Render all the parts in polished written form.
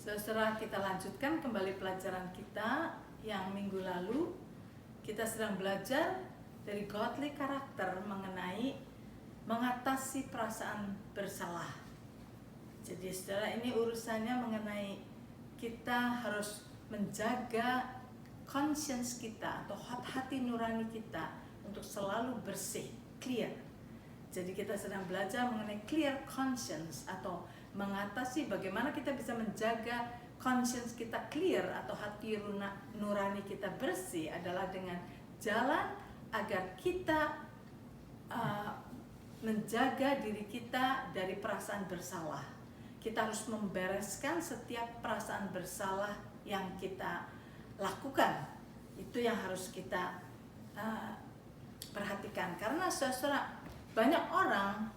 Saudara, kita lanjutkan kembali pelajaran kita yang minggu lalu. Kita sedang belajar dari godly karakter mengenai mengatasi perasaan bersalah. Jadi saudara, ini urusannya mengenai kita harus menjaga conscience kita atau hati nurani kita untuk selalu bersih, clear. Jadi kita sedang belajar mengenai clear conscience atau mengatasi bagaimana kita bisa menjaga conscience kita clear atau hati nurani kita bersih adalah dengan jalan agar kita menjaga diri kita dari perasaan bersalah. Kita harus membereskan setiap perasaan bersalah yang kita lakukan. Itu yang harus kita perhatikan, karena saudara, banyak orang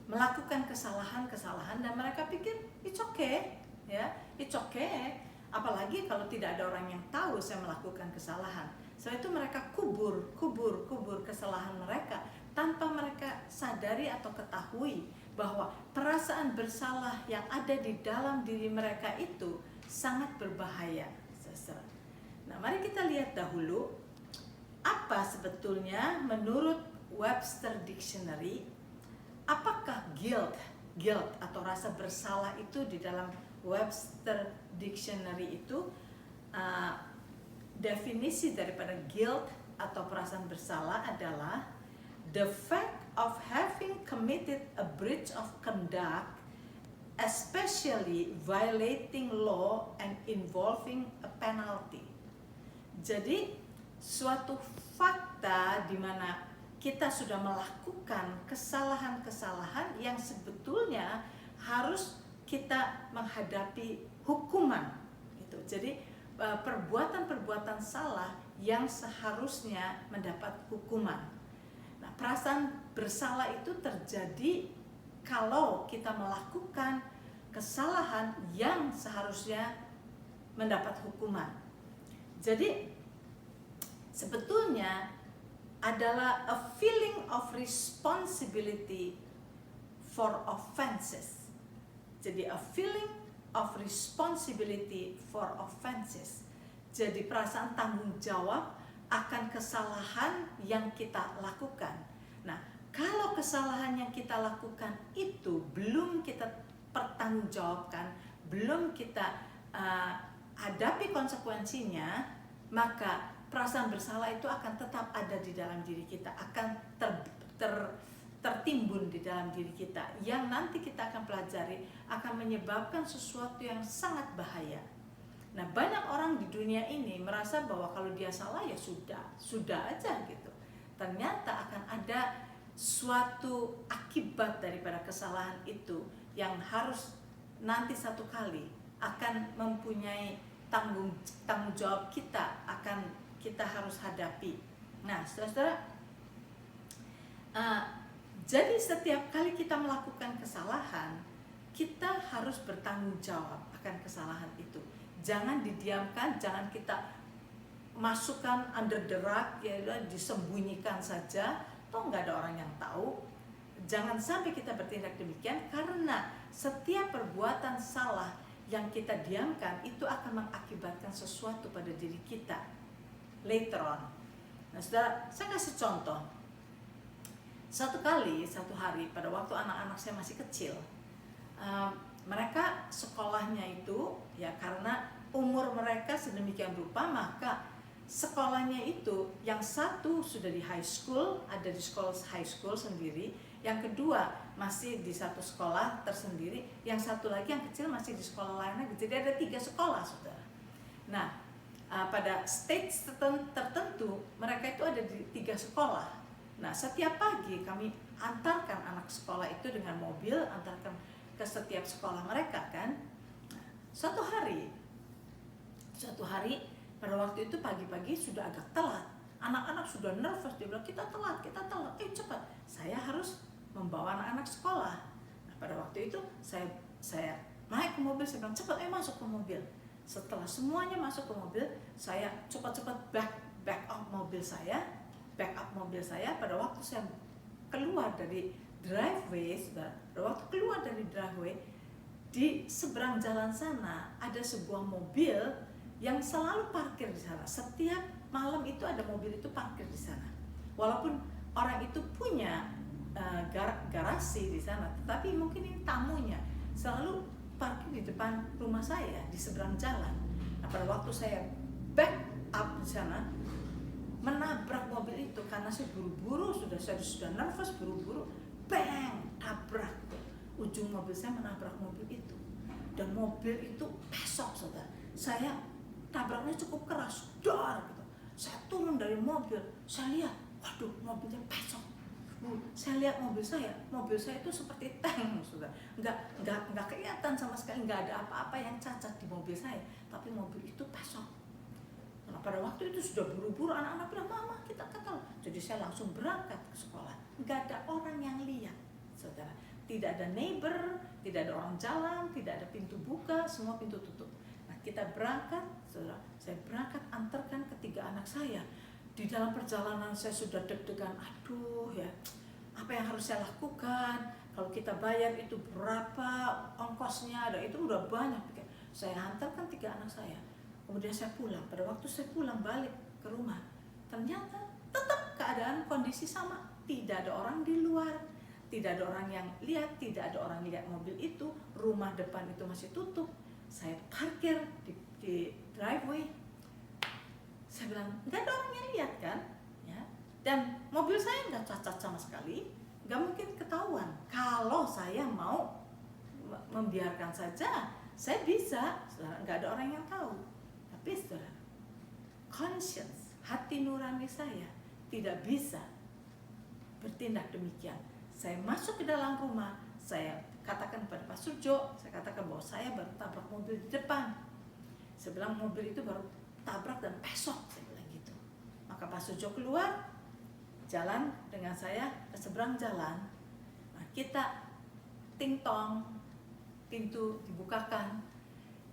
melakukan kesalahan-kesalahan dan mereka pikir it's okay, ya, it's okay. Apalagi kalau tidak ada orang yang tahu saya melakukan kesalahan. Setelah itu mereka kubur kesalahan mereka tanpa mereka sadari atau ketahui bahwa perasaan bersalah yang ada di dalam diri mereka itu sangat berbahaya. Nah, mari kita lihat dahulu apa sebetulnya menurut Webster Dictionary. Apakah guilt atau rasa bersalah itu di dalam Webster Dictionary itu definisi daripada guilt atau perasaan bersalah adalah the fact of having committed a breach of conduct, especially violating law and involving a penalty. Jadi suatu fakta di mana kita sudah melakukan kesalahan-kesalahan yang sebetulnya harus kita menghadapi hukuman gitu. Jadi perbuatan-perbuatan salah yang seharusnya mendapat hukuman. Nah, perasaan bersalah itu terjadi kalau kita melakukan kesalahan yang seharusnya mendapat hukuman. Jadi sebetulnya adalah a feeling of responsibility for offenses. Jadi a feeling of responsibility for offenses. Jadi perasaan tanggung jawab akan kesalahan yang kita lakukan. Nah, kalau kesalahan yang kita lakukan itu belum kita pertanggungjawabkan, belum kita hadapi konsekuensinya, maka perasaan bersalah itu akan tetap ada di dalam diri kita, akan tertimbun di dalam diri kita, yang nanti kita akan pelajari akan menyebabkan sesuatu yang sangat bahaya. Nah, banyak orang di dunia ini merasa bahwa kalau dia salah ya sudah aja gitu. Ternyata akan ada suatu akibat daripada kesalahan itu yang harus nanti satu kali akan mempunyai tanggung jawab kita harus hadapi. Nah, saudara, jadi setiap kali kita melakukan kesalahan, kita harus bertanggung jawab akan kesalahan itu. Jangan didiamkan, jangan kita masukkan under the rug, ya, disembunyikan saja, toh nggak ada orang yang tahu. Jangan sampai kita bertindak demikian, karena setiap perbuatan salah yang kita diamkan itu akan mengakibatkan sesuatu pada diri kita later on. Nah, saudara, saya kasih contoh. Satu hari pada waktu anak-anak saya masih kecil, mereka sekolahnya itu ya karena umur mereka sedemikian rupa, maka sekolahnya itu yang satu sudah di high school, ada di sekolah high school sendiri, yang kedua masih di satu sekolah tersendiri, yang satu lagi yang kecil masih di sekolah lain lagi. Jadi ada 3 sekolah, saudara. Nah, pada stage tertentu mereka itu ada di 3 sekolah. Nah, setiap pagi kami antarkan anak sekolah itu dengan mobil, antarkan ke setiap sekolah mereka kan. Nah, suatu hari pada waktu itu pagi-pagi sudah agak telat. Anak-anak sudah nervous, dia bilang kita telat. Cepat, saya harus membawa anak-anak sekolah. Nah, pada waktu itu saya naik ke mobil, saya bilang cepat, masuk ke mobil. Setelah semuanya masuk ke mobil, saya cepat-cepat back up mobil saya. Pada waktu saya keluar dari driveway, pada waktu keluar dari driveway, di seberang jalan sana ada sebuah mobil yang selalu parkir di sana. Setiap malam itu ada mobil itu parkir di sana. Walaupun orang itu punya garasi di sana, tetapi mungkin ini tamunya selalu parkir di depan rumah saya di seberang jalan. Nah, pada waktu saya back up di sana, menabrak mobil itu karena saya buru-buru, saya sudah nervous, buru-buru, bang, tabrak. Ujung mobil saya menabrak mobil itu, dan mobil itu pesok, saudara. Saya tabraknya cukup keras, dar gitu. Saya turun dari mobil, saya lihat, waduh, mobilnya pesok. Saya lihat mobil saya itu seperti tank, saudara. Nggak kelihatan sama sekali, nggak ada apa-apa yang cacat di mobil saya, tapi mobil itu pesok. Nah, pada waktu itu sudah buru-buru, anak-anak bilang, mama kita ketemu. Jadi saya langsung berangkat ke sekolah. Nggak ada orang yang lihat, saudara. Tidak ada neighbor, tidak ada orang jalan, tidak ada pintu buka, semua pintu tutup. Nah, kita berangkat, saudara. Saya berangkat antarkan ketiga anak saya. Di dalam perjalanan saya sudah deg-degan, aduh ya, apa yang harus saya lakukan? Kalau kita bayar itu berapa ongkosnya? Dan itu udah banyak. Saya hantarkan tiga anak saya. Kemudian saya pulang. Pada waktu saya pulang balik ke rumah, ternyata tetap keadaan kondisi sama. Tidak ada orang di luar, tidak ada orang yang lihat, tidak ada orang lihat mobil itu. Rumah depan itu masih tutup. Saya parkir di driveway. Saya bilang, nggak ada orang yang lihat kan? Ya. Dan mobil saya nggak cacat sama sekali, nggak mungkin ketahuan. Kalau saya mau membiarkan saja, saya bisa, saudara, nggak ada orang yang tahu. Tapi saudara, conscience, hati nurani saya tidak bisa bertindak demikian. Saya masuk ke dalam rumah, saya katakan kepada Pak Surjo, saya katakan bahwa saya baru tabrak mobil di depan. Saya bilang mobil itu baru tabrak dan pesok, saya bilang gitu. Maka Pak Surjo keluar, jalan dengan saya ke seberang jalan. Nah, kita ting-tong, pintu dibukakan,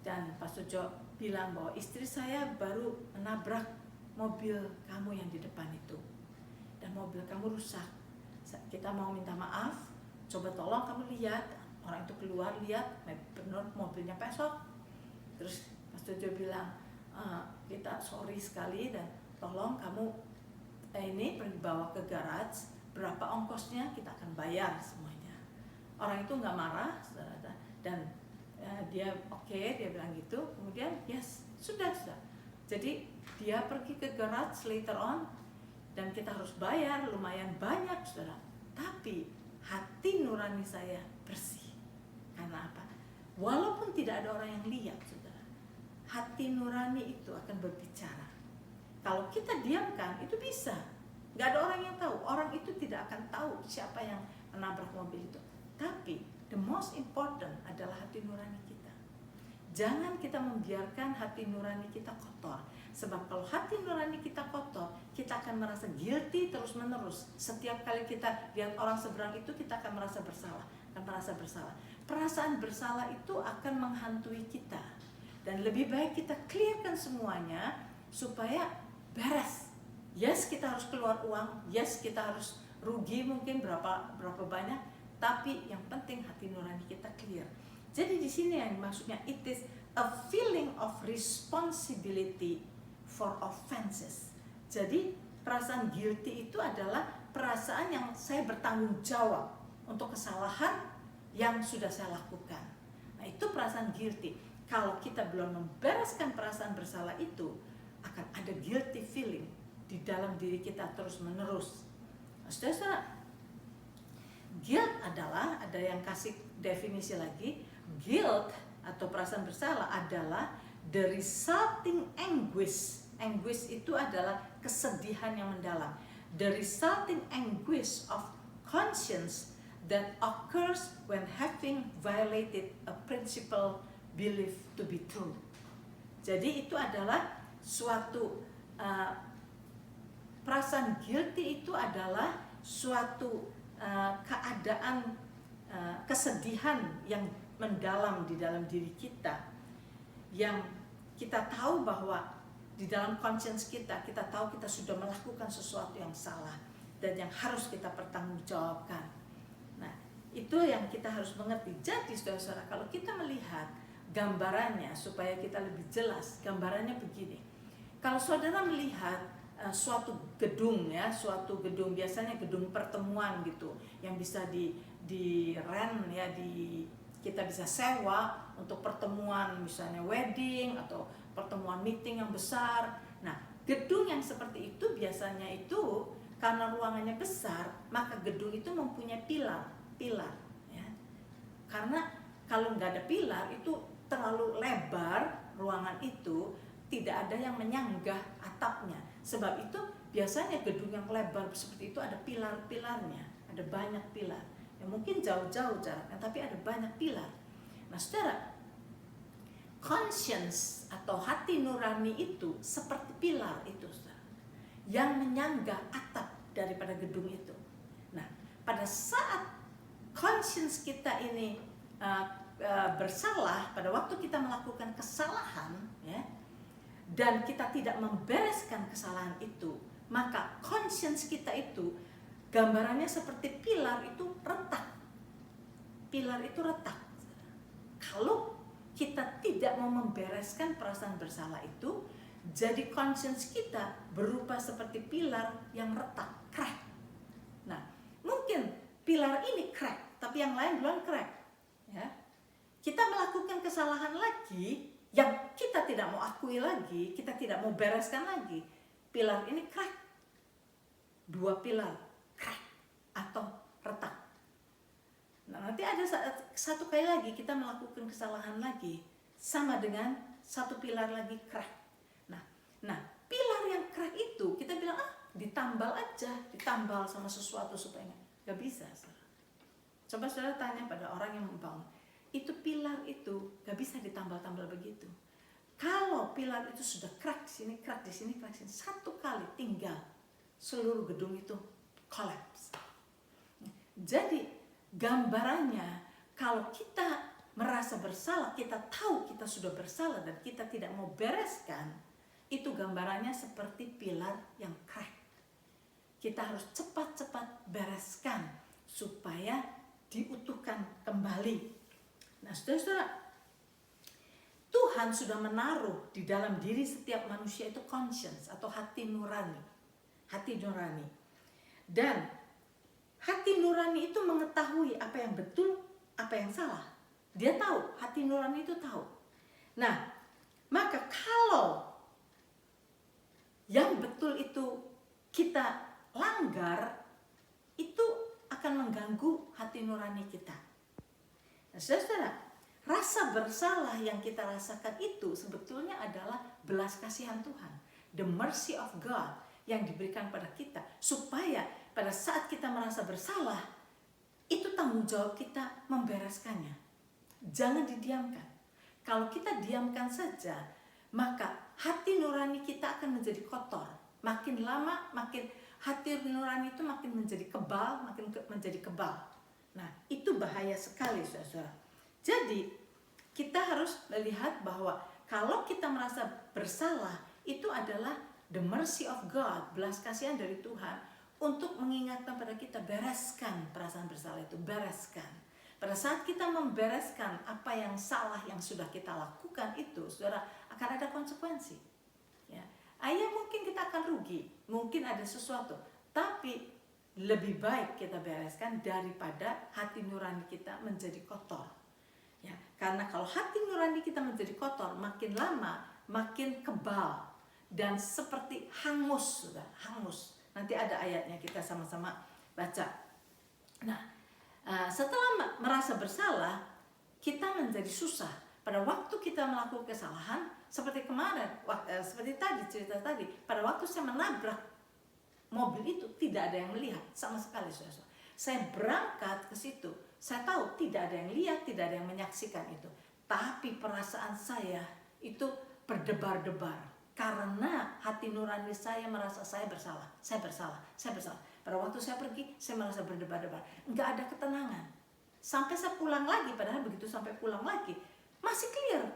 dan Pak Surjo bilang bahwa istri saya baru menabrak mobil kamu yang di depan itu, dan mobil kamu rusak. Kita mau minta maaf, coba tolong kamu lihat. Orang itu keluar lihat, benar mobilnya pesok. Terus Pak Surjo bilang, kita sorry sekali dan tolong kamu ini bawa ke garage, berapa ongkosnya kita akan bayar semuanya. Orang itu nggak marah, saudara, dan dia oke, dia bilang gitu. Kemudian yes, sudah. Jadi dia pergi ke garage later on, dan kita harus bayar lumayan banyak, saudara. Tapi hati nurani saya bersih. Karena apa? Walaupun tidak ada orang yang lihat, saudara, hati nurani itu akan berbicara. Kalau kita diamkan, itu bisa. Gak ada orang yang tahu. Orang itu tidak akan tahu siapa yang menabrak mobil itu. Tapi the most important adalah hati nurani kita. Jangan kita membiarkan hati nurani kita kotor. Sebab kalau hati nurani kita kotor, kita akan merasa guilty terus menerus. Setiap kali kita lihat orang seberang itu, kita akan merasa bersalah. Perasaan bersalah itu akan menghantui kita. Dan lebih baik kita clearkan semuanya supaya beres. Yes, kita harus keluar uang. Yes, kita harus rugi mungkin berapa banyak. Tapi yang penting hati nurani kita clear. Jadi di sini yang maksudnya, it is a feeling of responsibility for offenses. Jadi perasaan guilty itu adalah perasaan yang saya bertanggung jawab untuk kesalahan yang sudah saya lakukan. Nah, itu perasaan guilty. Kalau kita belum membereskan perasaan bersalah itu, akan ada guilty feeling di dalam diri kita terus menerus. Nah, saudara, guilt adalah, ada yang kasih definisi lagi, guilt atau perasaan bersalah adalah the resulting anguish. Anguish itu adalah kesedihan yang mendalam. The resulting anguish of conscience that occurs when having violated a principle believed to be true. Jadi itu adalah suatu perasaan guilty itu adalah suatu keadaan kesedihan yang mendalam di dalam diri kita, yang kita tahu bahwa di dalam conscience kita tahu kita sudah melakukan sesuatu yang salah dan yang harus kita pertanggungjawabkan. Nah, Itu yang kita harus mengerti. Jadi saudara-saudara, kalau kita melihat gambarannya supaya kita lebih jelas, gambarannya begini. Kalau saudara melihat suatu gedung ya, suatu gedung, biasanya gedung pertemuan gitu, yang bisa di rent ya, kita bisa sewa untuk pertemuan, misalnya wedding atau pertemuan meeting yang besar. Nah, gedung yang seperti itu biasanya itu karena ruangannya besar, maka gedung itu mempunyai pilar ya. Karena kalau nggak ada pilar itu terlalu lebar ruangan itu, tidak ada yang menyanggah atapnya. Sebab itu biasanya gedung yang lebar seperti itu ada pilar-pilarnya, ada banyak pilar. Ya mungkin jauh-jauh jaraknya, tapi ada banyak pilar. Nah, saudara, conscience atau hati nurani itu seperti pilar itu, saudara, yang menyanggah atap daripada gedung itu. Nah, pada saat conscience kita ini bersalah, pada waktu kita melakukan kesalahan ya, dan kita tidak membereskan kesalahan itu, maka conscience kita itu gambarannya seperti pilar itu retak. Pilar itu retak. Kalau kita tidak mau membereskan perasaan bersalah itu, jadi conscience kita berupa seperti pilar yang retak, crack. Nah, mungkin pilar ini crack, tapi yang lain belum crack. Ya. Kita melakukan kesalahan lagi yang kita tidak mau akui lagi, kita tidak mau bereskan lagi. Pilar ini crack. Dua pilar crack atau retak. Nah, nanti ada satu kali lagi kita melakukan kesalahan lagi, sama dengan satu pilar lagi crack. Nah, pilar yang crack itu kita bilang ditambal aja, ditambal sama sesuatu supaya nggak bisa. Coba saudara tanya pada orang yang membangun, itu pilar itu nggak bisa ditambal-tambal begitu. Kalau pilar itu sudah crack sini, crack di sini, crack sini, satu kali tinggal seluruh gedung itu collapse. Jadi gambarannya, kalau kita merasa bersalah, kita tahu kita sudah bersalah dan kita tidak mau bereskan, itu gambarannya seperti pilar yang crack. Kita harus cepat-cepat bereskan supaya diutuhkan kembali. Nah, saudara-saudara, Tuhan sudah menaruh di dalam diri setiap manusia itu conscience atau hati nurani. Hati nurani. Dan hati nurani itu mengetahui apa yang betul, apa yang salah. Dia tahu, hati nurani itu tahu. Nah, maka kalau yang betul itu kita langgar, itu akan mengganggu hati nurani kita. Nah, saudara, rasa bersalah yang kita rasakan itu sebetulnya adalah belas kasihan Tuhan, the mercy of God yang diberikan pada kita, supaya pada saat kita merasa bersalah, itu tanggung jawab kita membereskannya. Jangan didiamkan. Kalau kita diamkan saja, maka hati nurani kita akan menjadi kotor. Makin lama, makin hati nurani itu makin menjadi kebal, makin menjadi kebal. Nah, itu bahaya sekali, saudara. Jadi, kita harus melihat bahwa kalau kita merasa bersalah, itu adalah the mercy of God, belas kasihan dari Tuhan, untuk mengingatkan pada kita, bereskan perasaan bersalah itu, bereskan. Pada saat kita membereskan apa yang salah yang sudah kita lakukan itu, saudara, akan ada konsekuensi. Ya. Mungkin kita akan rugi, mungkin ada sesuatu, tapi lebih baik kita bereskan daripada hati nurani kita menjadi kotor. Ya, karena kalau hati nurani kita menjadi kotor, makin lama makin kebal dan seperti hangus, sudah hangus. Nanti ada ayatnya, kita sama-sama baca. Nah, setelah merasa bersalah, kita menjadi susah. Pada waktu kita melakukan kesalahan, seperti kemarin, seperti tadi cerita tadi, pada waktu saya menabrak mobil itu, tidak ada yang melihat sama sekali, saudara. Saya berangkat ke situ, saya tahu tidak ada yang lihat, tidak ada yang menyaksikan itu. Tapi perasaan saya itu berdebar-debar. Karena hati nurani saya merasa saya bersalah. Pada waktu saya pergi, saya merasa berdebar-debar. Enggak ada ketenangan. Sampai saya pulang lagi, padahal begitu sampai pulang lagi, masih clear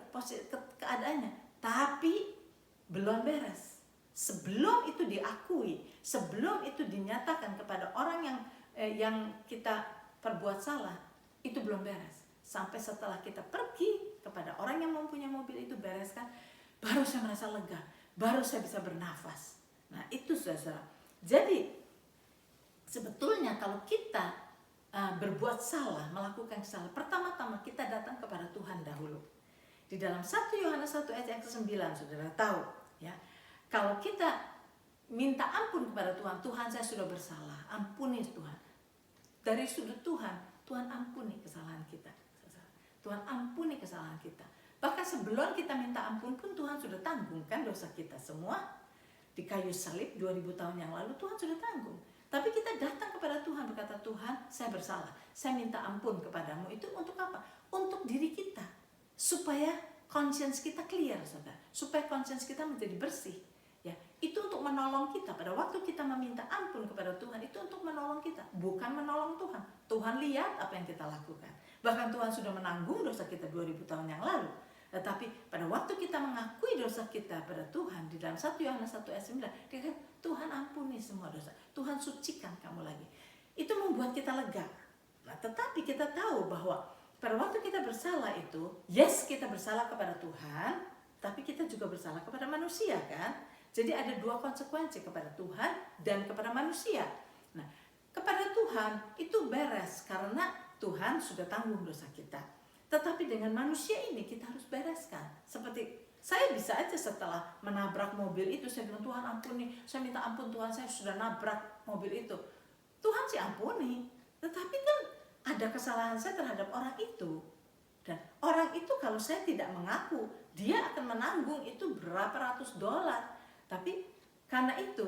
keadaannya. Tapi belum beres. Sebelum itu diakui, sebelum itu dinyatakan kepada orang yang kita perbuat salah, itu belum beres. Sampai setelah kita pergi kepada orang yang mempunyai mobil itu bereskan, baru saya merasa lega, baru saya bisa bernafas. Nah itu saudara. Jadi sebetulnya kalau kita berbuat salah, melakukan kesalahan, pertama-tama kita datang kepada Tuhan dahulu. Di dalam 1 Yohanes 1 ayat yang ke-9 saudara tahu ya, kalau kita minta ampun kepada Tuhan, Tuhan saya sudah bersalah, ampuni Tuhan. Dari sudut Tuhan, Tuhan ampuni kesalahan kita. Tuhan ampuni kesalahan kita. Bahkan sebelum kita minta ampun pun Tuhan sudah tanggungkan dosa kita semua. Di kayu salib 2000 tahun yang lalu Tuhan sudah tanggung. Tapi kita datang kepada Tuhan berkata, Tuhan saya bersalah, saya minta ampun kepadamu. Itu untuk apa? Untuk diri kita. Supaya conscience kita clear, saudara. Supaya conscience kita menjadi bersih. Ya, itu untuk menolong kita. Pada waktu kita meminta ampun kepada Tuhan, itu untuk menolong kita, bukan menolong Tuhan. Tuhan lihat apa yang kita lakukan. Bahkan Tuhan sudah menanggung dosa kita 2000 tahun yang lalu. Tetapi pada waktu kita mengakui dosa kita pada Tuhan, di dalam 1 Yohanes 1 ayat 9, dia kata, Tuhan ampuni semua dosa, Tuhan sucikan kamu lagi. Itu membuat kita lega. Nah, tetapi kita tahu bahwa pada waktu kita bersalah itu, yes kita bersalah kepada Tuhan, tapi kita juga bersalah kepada manusia kan. Jadi ada dua konsekuensi, kepada Tuhan dan kepada manusia. Nah, kepada Tuhan itu beres karena Tuhan sudah tanggung dosa kita. Tetapi dengan manusia ini kita harus bereskan. Seperti saya bisa aja setelah menabrak mobil itu, saya bilang Tuhan ampuni, saya minta ampun Tuhan, saya sudah nabrak mobil itu. Tuhan sih ampuni, tetapi kan ada kesalahan saya terhadap orang itu. Dan orang itu kalau saya tidak mengaku, dia akan menanggung itu berapa ratus dolar. Tapi karena itu,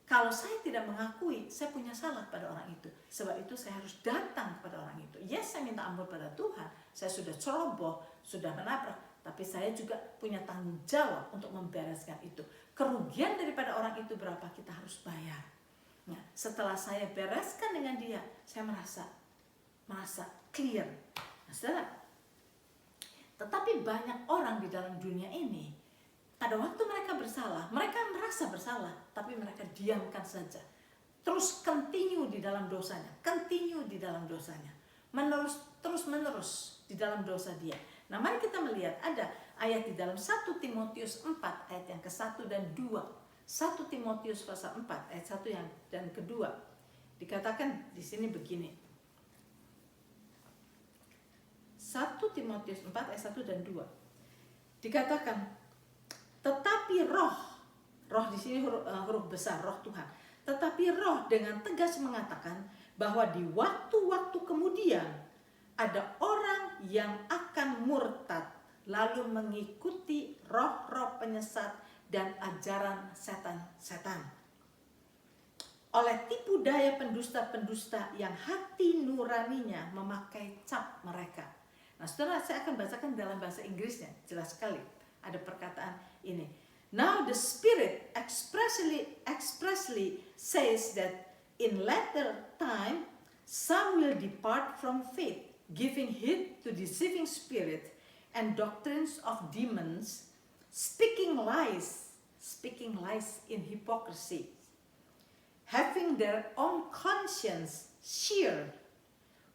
kalau saya tidak mengakui, saya punya salah pada orang itu. Sebab itu saya harus datang kepada orang itu. Yes, saya minta ampun pada Tuhan. Saya sudah ceroboh, sudah menabrak. Tapi saya juga punya tanggung jawab untuk membereskan itu. Kerugian daripada orang itu berapa kita harus bayar. Nah, setelah saya bereskan dengan dia, saya merasa clear. Nah, saudara, tetapi banyak orang di dalam dunia ini, pada waktu mereka bersalah, mereka merasa bersalah, tapi mereka diamkan saja. Terus continue di dalam dosanya, terus menerus di dalam dosa dia. Nah, mari kita melihat ada ayat di dalam 1 Timotius 4 ayat yang ke-1 dan 2. 1 Timotius pasal 4 ayat 1 dan kedua. Dikatakan di sini begini. 1 Timotius 4 ayat 1 dan 2. Dikatakan, tetapi roh di sini huruf besar, roh Tuhan. Tetapi roh dengan tegas mengatakan bahwa di waktu-waktu kemudian ada orang yang akan murtad lalu mengikuti roh-roh penyesat dan ajaran setan-setan. Oleh tipu daya pendusta-pendusta yang hati nuraninya memakai cap mereka. Nah, saudara, saya akan bacakan dalam bahasa Inggrisnya, jelas sekali. Ada perkataan ini. Now the Spirit expressly says that in latter time some will depart from faith, giving heed to deceiving spirit and doctrines of demons, speaking lies in hypocrisy, having their own conscience seared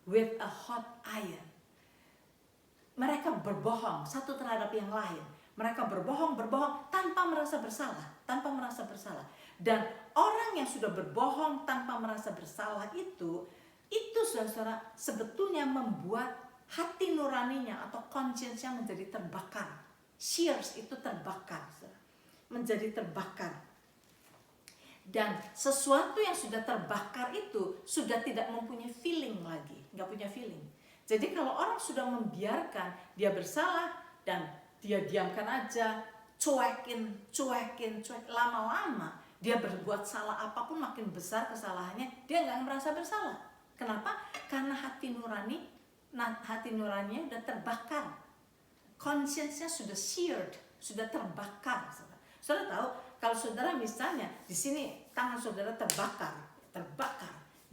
with a hot iron. Mereka berbohong satu terhadap yang lain. Mereka berbohong tanpa merasa bersalah. Dan orang yang sudah berbohong tanpa merasa bersalah itu saudara, sebetulnya membuat hati nuraninya atau conscience-nya menjadi terbakar. Shears itu terbakar, saudara. Menjadi terbakar. Dan sesuatu yang sudah terbakar itu sudah tidak mempunyai feeling lagi, nggak punya feeling. Jadi kalau orang sudah membiarkan dia bersalah dan dia diamkan aja, cuekin, lama-lama dia berbuat salah apapun, makin besar kesalahannya, dia nggak merasa bersalah. Kenapa? Karena hati nuraninya udah terbakar, conscience-nya sudah seared, sudah terbakar. Saudara tahu, kalau saudara misalnya di sini tangan saudara terbakar,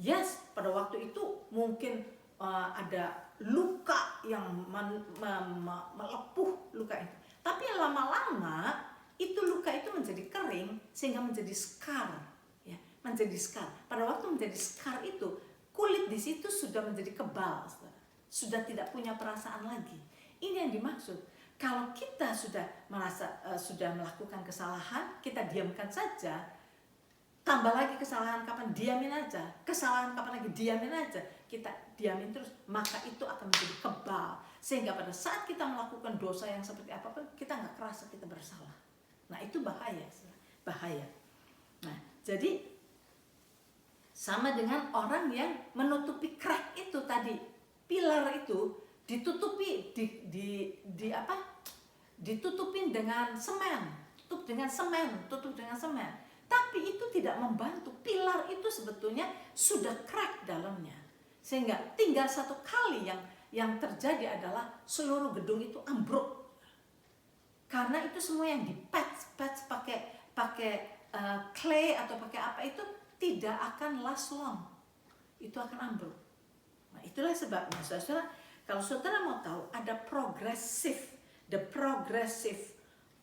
yes, pada waktu itu mungkin ada luka yang melepuh luka itu. Tapi lama-lama itu luka itu menjadi kering sehingga menjadi scar, ya, menjadi scar. Pada waktu menjadi scar itu kulit di situ sudah menjadi kebal, saudara. sudah tidak punya perasaan lagi. Ini yang dimaksud. Kalau kita sudah merasa sudah melakukan kesalahan, kita diamkan saja. Tambah lagi kesalahan, kapan diamin aja. Kesalahan kapan lagi diamin aja. Kita diamin terus, maka itu akan menjadi kebal. Sehingga pada saat kita melakukan dosa yang seperti apapun, kita nggak kerasa kita bersalah. Nah itu bahaya, bahaya. Nah jadi sama dengan orang yang menutupi crack itu tadi, pilar itu ditutupi, ditutupin dengan semen, tutup dengan semen. Tapi itu tidak membantu. Pilar itu sebetulnya sudah crack dalamnya, sehingga tinggal satu kali yang terjadi adalah seluruh gedung itu ambruk. Karena itu semua yang dipatch pakai clay atau pakai apa itu tidak akan last long, itu akan ambruk. Nah itulah sebabnya saudara, kalau saudara mau tahu ada the progressive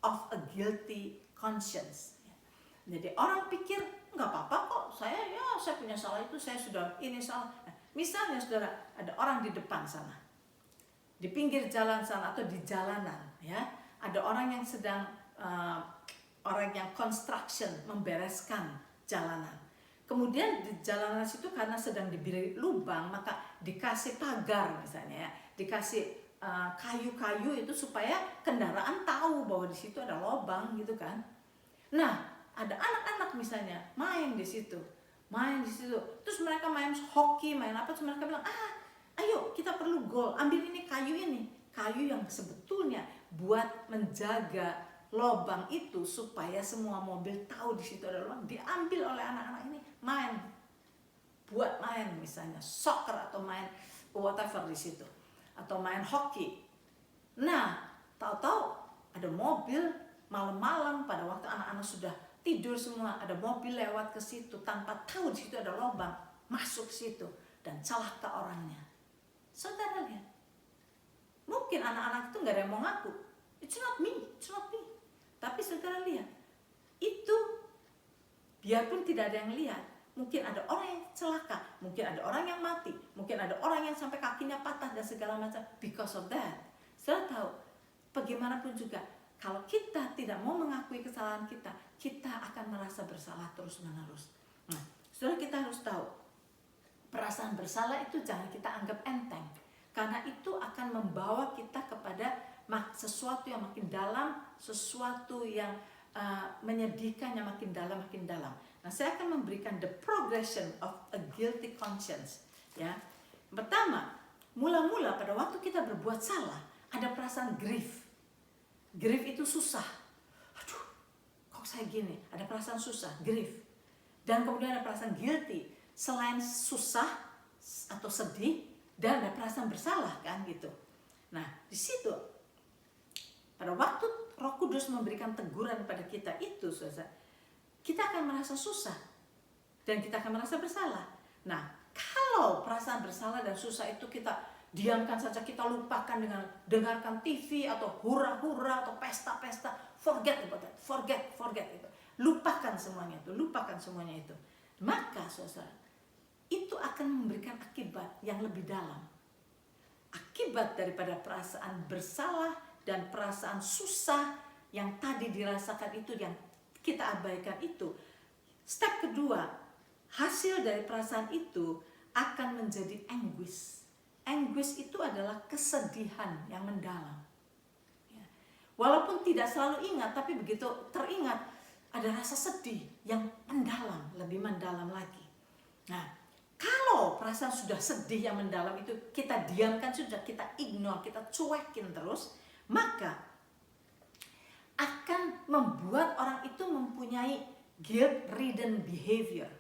of a guilty conscience. Jadi orang pikir nggak apa-apa kok, saya punya salah itu, saya sudah ini salah. Nah, misalnya saudara ada orang di depan sana, di pinggir jalan sana atau di jalanan, ya ada orang yang sedang orang yang construction membereskan jalanan. Kemudian di jalanan situ karena sedang diberi lubang, maka dikasih pagar misalnya, ya, dikasih kayu-kayu itu supaya kendaraan tahu bahwa di situ ada lubang gitu kan. Nah, ada anak-anak misalnya main di situ. Terus mereka main hoki, main apa, terus mereka bilang, ayo kita perlu gol, ambil ini, kayu yang sebetulnya buat menjaga lubang itu supaya semua mobil tahu di situ ada lubang, diambil oleh anak-anak ini, buat main misalnya soccer atau main whatever di situ, atau main hoki. Nah, tahu-tahu ada mobil malam-malam pada waktu anak-anak sudah tidur semua, ada mobil lewat ke situ tanpa tahu di situ ada lubang, masuk situ dan celaka orangnya. Saudara lihat, mungkin anak-anak itu nggak ada yang mau ngaku, it's not me. Tapi saudara lihat, itu biarpun tidak ada yang lihat, mungkin ada orang yang celaka, mungkin ada orang yang mati, mungkin ada orang yang sampai kakinya patah dan segala macam because of that. Saudara tahu, bagaimanapun juga, kalau kita tidak mau mengakui kesalahan kita, kita akan merasa bersalah terus-menerus. Nah, saudara, kita harus tahu, perasaan bersalah itu jangan kita anggap enteng, karena itu akan membawa kita kepada sesuatu yang makin dalam, sesuatu yang menyedihkan yang makin dalam. Nah, saya akan memberikan the progression of a guilty conscience. Ya, pertama, mula-mula pada waktu kita berbuat salah, ada perasaan grief. Grief itu susah. Aduh, kok saya gini? Ada perasaan susah, grief. Dan kemudian ada perasaan guilty. Selain susah atau sedih, dan ada perasaan bersalah kan gitu. Nah, di situ pada waktu Roh Kudus memberikan teguran pada kita itu, saudara, kita akan merasa susah dan kita akan merasa bersalah. Nah, kalau perasaan bersalah dan susah itu kita diamkan saja, kita lupakan dengan dengarkan TV atau hura-hura atau pesta-pesta, forget about that, forget itu. Lupakan semuanya itu. Maka, saudara, itu akan memberikan akibat yang lebih dalam. Akibat daripada perasaan bersalah dan perasaan susah yang tadi dirasakan itu, yang kita abaikan itu. Step kedua, hasil dari perasaan itu akan menjadi anguish. Anguish itu adalah kesedihan yang mendalam. Walaupun tidak selalu ingat, tapi begitu teringat, ada rasa sedih yang mendalam, lebih mendalam lagi. Nah, kalau perasaan sudah sedih yang mendalam itu kita diamkan, sudah kita ignore, kita cuekin terus, maka akan membuat orang itu mempunyai guilt-ridden behavior.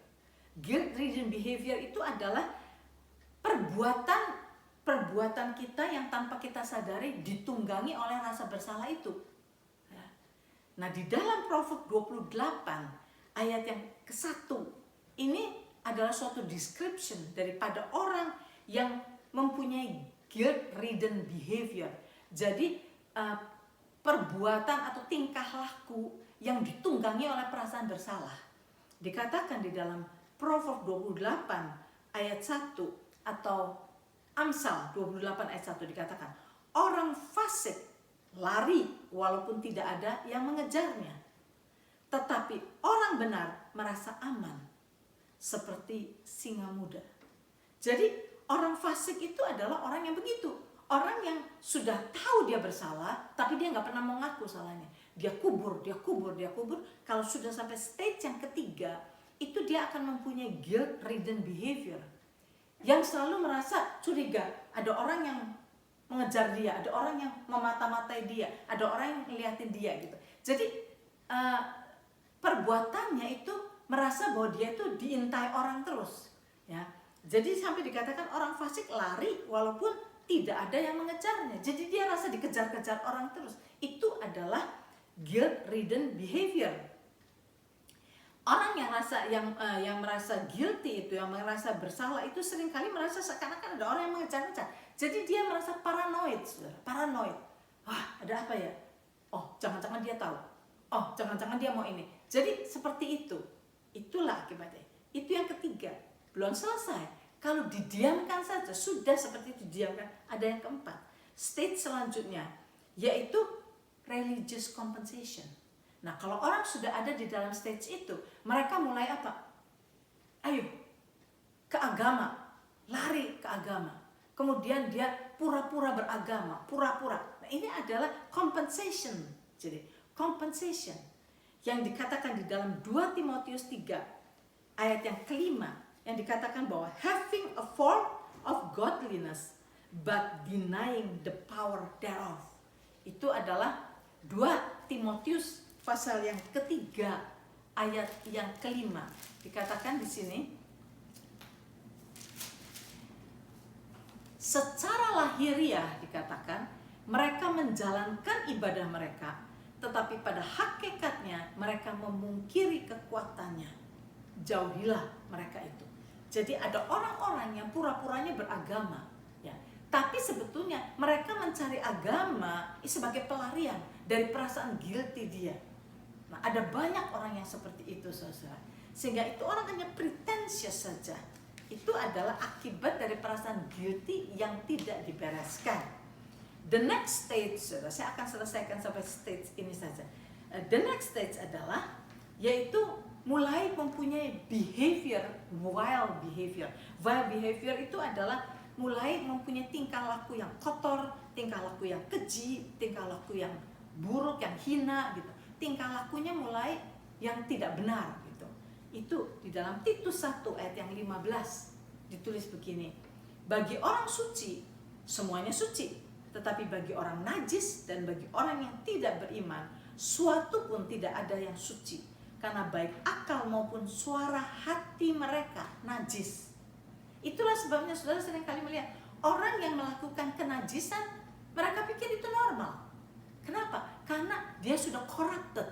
Guilt-ridden behavior itu adalah perbuatan kita yang tanpa kita sadari ditunggangi oleh rasa bersalah itu. Nah, di dalam Proverb 28 ayat yang ke-1 ini adalah suatu description daripada orang yang mempunyai guilt-ridden behavior. Jadi perbuatan atau tingkah laku yang ditunggangi oleh perasaan bersalah. Dikatakan di dalam Proverb 28 ayat 1 atau Amsal 28 ayat 1 dikatakan, orang fasik lari walaupun tidak ada yang mengejarnya, tetapi orang benar merasa aman seperti singa muda. Jadi orang fasik itu adalah orang yang begitu, orang yang sudah tahu dia bersalah tapi dia nggak pernah mau ngaku salahnya. Dia kubur. Kalau sudah sampai stage yang ketiga, itu dia akan mempunyai guilt-ridden behavior, yang selalu merasa curiga, ada orang yang mengejar dia, ada orang yang memata-matai dia, ada orang yang ngeliatin dia gitu. Jadi perbuatannya itu merasa bahwa dia itu diintai orang terus, ya. Jadi sampai dikatakan orang fasik lari walaupun tidak ada yang mengejarnya. Jadi dia rasa dikejar-kejar orang terus. Itu adalah guilt-ridden behavior. Orang yang merasa guilty itu, yang merasa bersalah itu seringkali merasa seakan-akan ada orang yang mengejar-ngejar. Jadi dia merasa paranoid, saudara. Paranoid. Wah, ada apa ya? Oh, jangan-jangan dia tahu. Oh, jangan-jangan dia mau ini. Jadi seperti itu. Itulah akibatnya. Itu yang ketiga. Belum selesai. Kalau didiamkan saja, sudah seperti itu didiamkan. Ada yang keempat. Stage selanjutnya, yaitu religious compensation. Nah, kalau orang sudah ada di dalam stage itu, mereka mulai apa? Ayo, ke agama, lari ke agama. Kemudian dia pura-pura beragama, pura-pura. Nah, ini adalah compensation. Jadi, compensation yang dikatakan di dalam 2 Timotius 3 ayat yang kelima, yang dikatakan bahwa having a form of godliness but denying the power thereof. Itu adalah 2 Timotius pasal yang ketiga ayat yang kelima. Dikatakan di sini, secara lahiriah dikatakan mereka menjalankan ibadah mereka, tetapi pada hakikatnya mereka memungkiri kekuatannya. Jauhilah mereka itu. Jadi ada orang-orang yang pura-puranya beragama, ya, tapi sebetulnya mereka mencari agama sebagai pelarian dari perasaan guilty dia. Nah, ada banyak orang yang seperti itu, saudara. Sehingga itu orang hanya pretentious saja. Itu adalah akibat dari perasaan guilty yang tidak dibereskan. The next stage, saudara, saya akan selesaikan sampai stage ini saja. The next stage adalah yaitu mulai mempunyai behavior, wild behavior. Wild behavior itu adalah mulai mempunyai tingkah laku yang kotor, tingkah laku yang keji, tingkah laku yang buruk, yang hina gitu. Tingkah lakunya mulai yang tidak benar gitu. Itu di dalam Titus 1 ayat yang 15 ditulis begini. Bagi orang suci semuanya suci, tetapi bagi orang najis dan bagi orang yang tidak beriman, suatu pun tidak ada yang suci, karena baik akal maupun suara hati mereka najis. Itulah sebabnya saudara sering kali melihat orang yang melakukan kenajisan, mereka pikir itu normal. Kenapa? Karena dia sudah corrupted,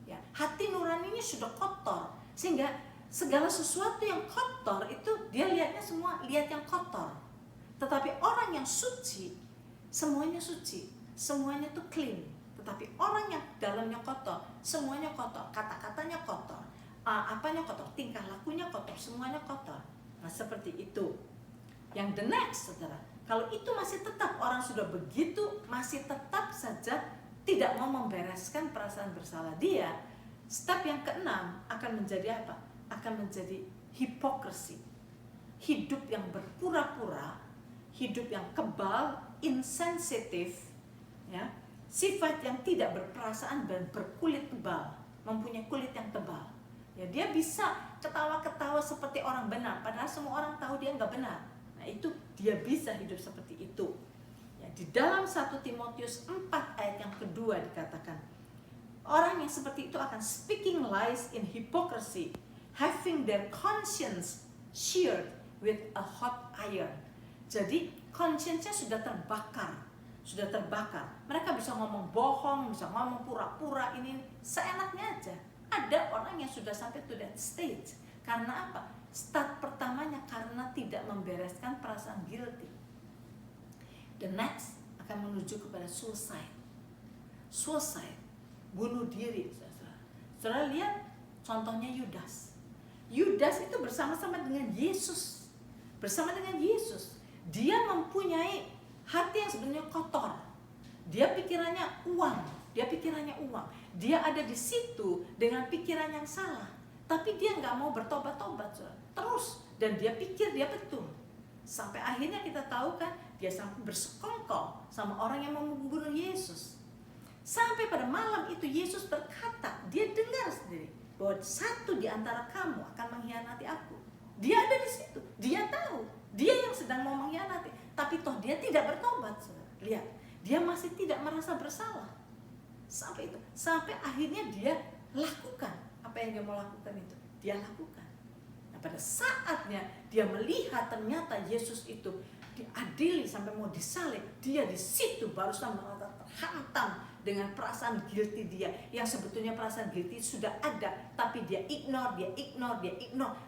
ya. Hati nuraninya sudah kotor, sehingga segala sesuatu yang kotor itu dia lihatnya semua lihat yang kotor. Tetapi orang yang suci, semuanya suci, semuanya tuh clean. Tetapi orang yang dalamnya kotor, semuanya kotor, kata-katanya kotor, apanya kotor, tingkah lakunya kotor, semuanya kotor. Nah, seperti itu. Yang the next, saudara, kalau itu masih tetap orang sudah begitu, masih tetap saja tidak mau membereskan perasaan bersalah dia, step yang keenam akan menjadi apa? Akan menjadi hipokrisi. Hidup yang berpura-pura, hidup yang kebal, insensitif, ya. Sifat yang tidak berperasaan dan berkulit tebal, mempunyai kulit yang tebal. Ya, dia bisa ketawa-ketawa seperti orang benar, padahal semua orang tahu dia nggak benar. Nah, itu dia bisa hidup seperti itu. Ya, di dalam 1 Timotius 4 ayat yang kedua dikatakan, orang yang seperti itu akan speaking lies in hypocrisy, having their conscience seared with a hot iron. Jadi conscience-nya sudah terbakar. Mereka bisa ngomong bohong, bisa ngomong pura-pura, ini seenaknya aja. Ada orang yang sudah sampai to that stage. Karena apa? Start pertamanya karena tidak membereskan perasaan guilty. The next akan menuju kepada suicide. Suicide, bunuh diri. Saudara lihat contohnya Yudas. Yudas itu bersama-sama dengan Yesus. Dia mempunyai hati yang sebenarnya kotor. Dia pikirannya uang. Dia ada di situ dengan pikiran yang salah. Tapi dia nggak mau bertobat-tobat, terus. Dan dia pikir dia betul. Sampai akhirnya kita tahu kan, dia sampai bersekongkol sama orang yang mau membunuh Yesus. Sampai pada malam itu Yesus berkata, dia dengar sendiri bahwa satu di antara kamu akan mengkhianati aku. Dia ada di situ, dia tahu, dia yang sedang mau mengkhianati, tapi toh dia tidak bertobat. Lihat, dia masih tidak merasa bersalah. Sampai akhirnya dia lakukan apa yang dia mau lakukan itu, dia lakukan. Nah, pada saatnya dia melihat ternyata Yesus itu diadili sampai mau disalib, dia di situ barusan merasa terhantam dengan perasaan guilty dia, yang sebetulnya perasaan guilty sudah ada, tapi dia ignore,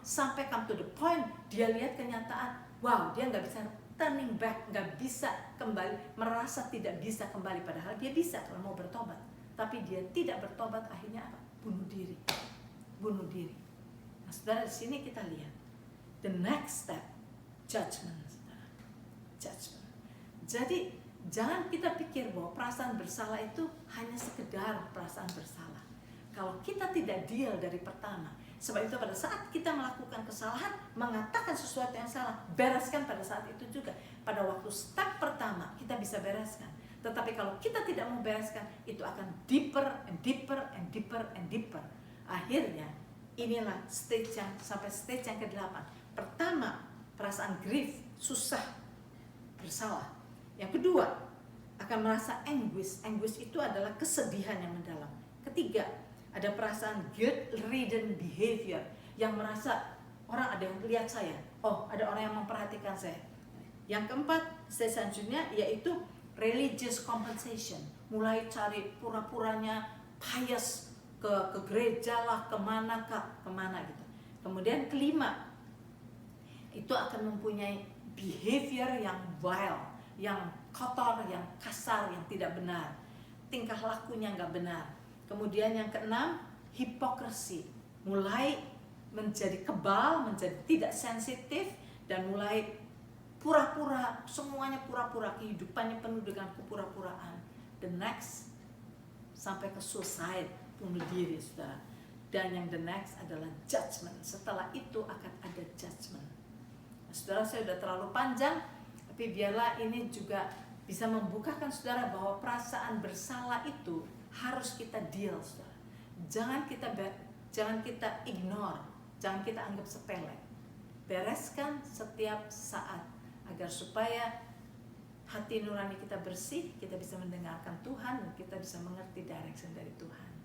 sampai come to the point dia lihat kenyataan, wow, dia nggak bisa turning back, nggak bisa kembali, merasa tidak bisa kembali, padahal dia bisa kalau mau bertobat, tapi dia tidak bertobat, akhirnya apa? Bunuh diri. Nah, saudara, di sini kita lihat the next step, judgment, saudara. Judgment. Jadi jangan kita pikir bahwa perasaan bersalah itu hanya sekedar perasaan bersalah. Kalau kita tidak deal dari pertama, sebab itu pada saat kita melakukan kesalahan, mengatakan sesuatu yang salah, bereskan pada saat itu juga. Pada waktu step pertama kita bisa bereskan. Tetapi kalau kita tidak mau bereskan, itu akan deeper and deeper. Akhirnya inilah stage yang ke-8. Pertama, perasaan grief, susah, bersalah. Yang kedua, akan merasa anguish. Anguish itu adalah kesedihan yang mendalam. Ketiga, ada perasaan guilt-ridden behavior, yang merasa orang ada yang lihat saya, oh ada orang yang memperhatikan saya. Yang keempat, selanjutnya yaitu religious compensation. Mulai cari pura-puranya pious, ke gereja lah, kemana gitu. Kemudian kelima, itu akan mempunyai behavior yang vile, yang kotor, yang kasar, yang tidak benar, tingkah lakunya nggak benar. Kemudian yang keenam, hipokrisi, mulai menjadi kebal, menjadi tidak sensitif, dan mulai pura-pura, semuanya pura-pura, kehidupannya penuh dengan kepura-puraan. The next, sampai ke suicide, bunuh diri, saudara. Dan yang the next adalah judgment. Setelah itu akan ada judgment. Nah, saudara, saya sudah terlalu panjang, tapi biarlah ini juga bisa membukakan saudara bahwa perasaan bersalah itu harus kita deal, saudara. Jangan kita ignore, jangan kita anggap sepele. Bereskan setiap saat agar supaya hati nurani kita bersih, kita bisa mendengarkan Tuhan, dan kita bisa mengerti direction dari Tuhan.